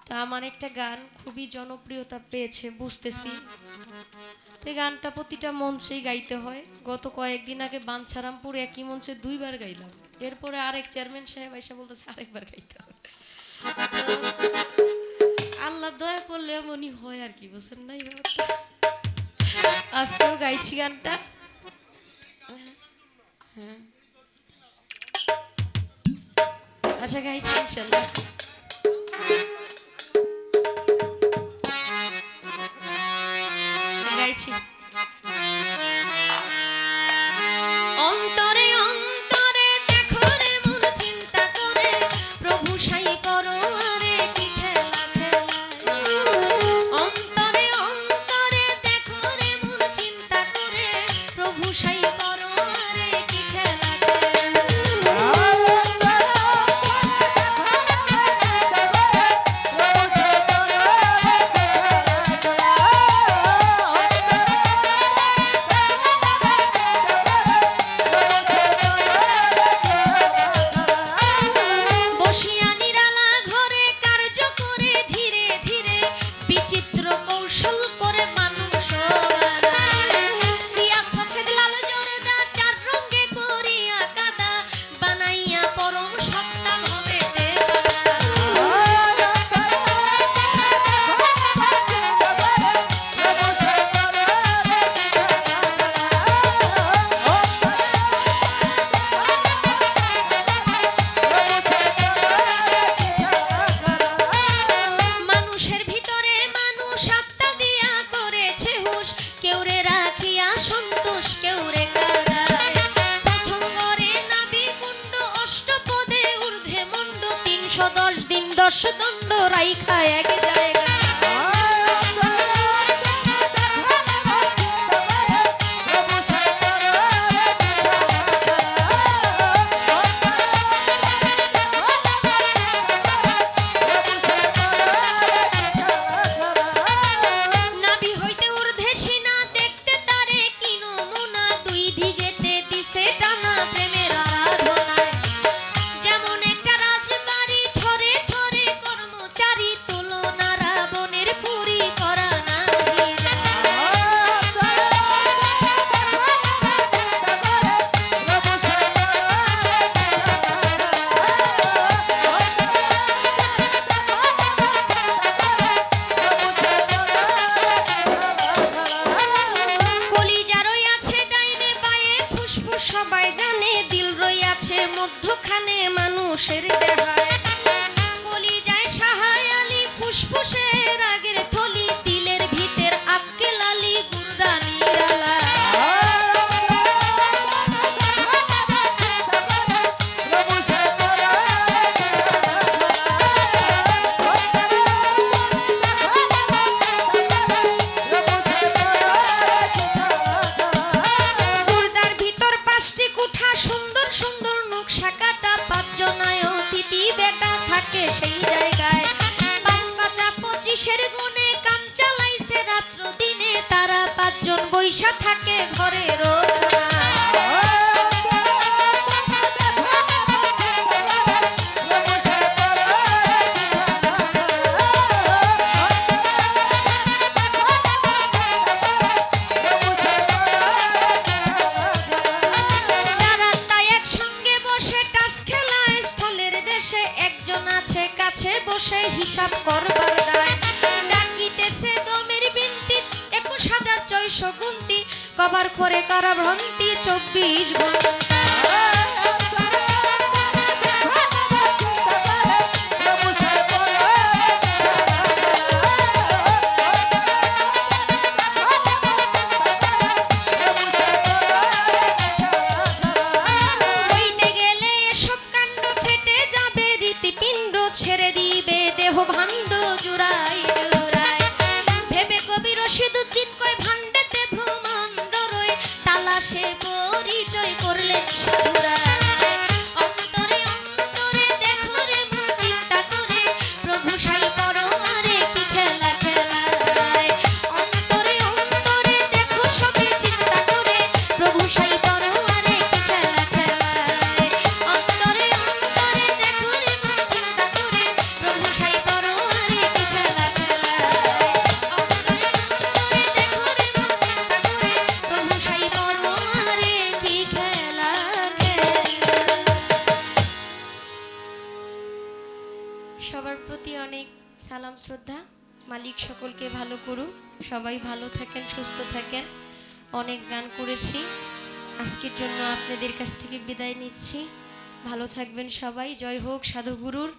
তা আমার একটা গান খুবই জনপ্রিয়তা পেয়েছে বুঝতেছি, তো এই গানটা প্রতিটা মঞ্চেই গাইতে হয়। গত কয়েকদিন আগে বাঞ্ছারামপুর একই মঞ্চে 2বার গাইলাম, এরপরে আরেক চেয়ারম্যান সাহেব এসে বলতেছে আরেকবার গাইতে হবে। আল্লাহ দয়া করলে এমনই হয় আর কি, বুঝছেন নাই? আজকেও গাইছি গানটা। হ্যাঁ আচ্ছা গাইছি ইনশাল্লাহ। গাইছি অন্তরে অন্তরে দেখো রে মন চিন্তা করে প্রভু সাই করো আরে কি খেলা খেলায়। অন্তরে অন্তরে দেখো রে মন চিন্তা করে প্রভু সাই করো আরে কি খেলা দণ্ড রাইখা এক জায়গা। নাভি হইতে ঊর্ধ্বে সিনা দেখতে তারে কি নমুনা, দুই দিকেতে দিছে টানা প্রেমের আরাধনায়। যেমন একটা রাজবাড়ি থরে থরে কর্মচারী, তুলনা রাবণের পুরী করা নাহি যায়। কলিজা রইয়াছে ডাইনে বায়ে ফুসফুস সবাই জানে, দিল রইয়াছে মধ্যখানে মানুষের দেহায়। কলিজায় সাহায় আলী ফুসফুসের আগের থলি, দিলের ভিতর আক্কেল আলী গুর্দা নিরালা। গুর্দার ভিতর 5টি কুঠা, সুন্দর সুন্দর নকশা কাটা, 5 জনায় অতিথি বেটা থাকে সেই জায়গায়। 5 5 25-এর গুণে কাম চালাইছে রাত্র দিনে, তারা 5 জন বৈশা থাকে ঘরের কোণায়। যারা তাই একসঙ্গে বসে টাস খেলায় স্থলের দেশে, একজন আছে কাছে বসে হিসাব করবার দায়। ডাকিতেছে দমের বিনতি 21,600 গুনতি, কবার করে করা ভ্রান্তি 24 ঘন্টা। হইতে গেলে এসব কাণ্ড ফেটে যাবে রীতিপিণ্ড, ছেড়ে দিবে দেহ ভাণ্ড জুড়াই জুড়াই। ভেবে কবি রশিদুদ্দিন কয় ভাণ্ডেতে ভ্রমণ্ড রয়, তালাশে পরিচয় করলেন সাধুরায়। অন্তরে অন্তরে দেখো রে মন চিন্তা করে প্রভু সাই করো আরে কি খেলা খেলায়। অন্তরে অন্তরে দেখো সবে চিন্তা করে প্রভু সাই করো আরে কি খেলা খেলায়। অন্তরে অন্তরে দেখো রে মন চিন্তা করে প্রভু সবার প্রতি অনেক সালাম শ্রদ্ধা। মালিক সকলকে ভালো করুক, সবাই ভালো থাকেন, সুস্থ থাকেন। অনেক গান করেছি, আজকের জন্য আপনাদের কাছ থেকে বিদায় নিচ্ছি। ভালো থাকবেন সবাই। জয় হোক সাধুগুরুর।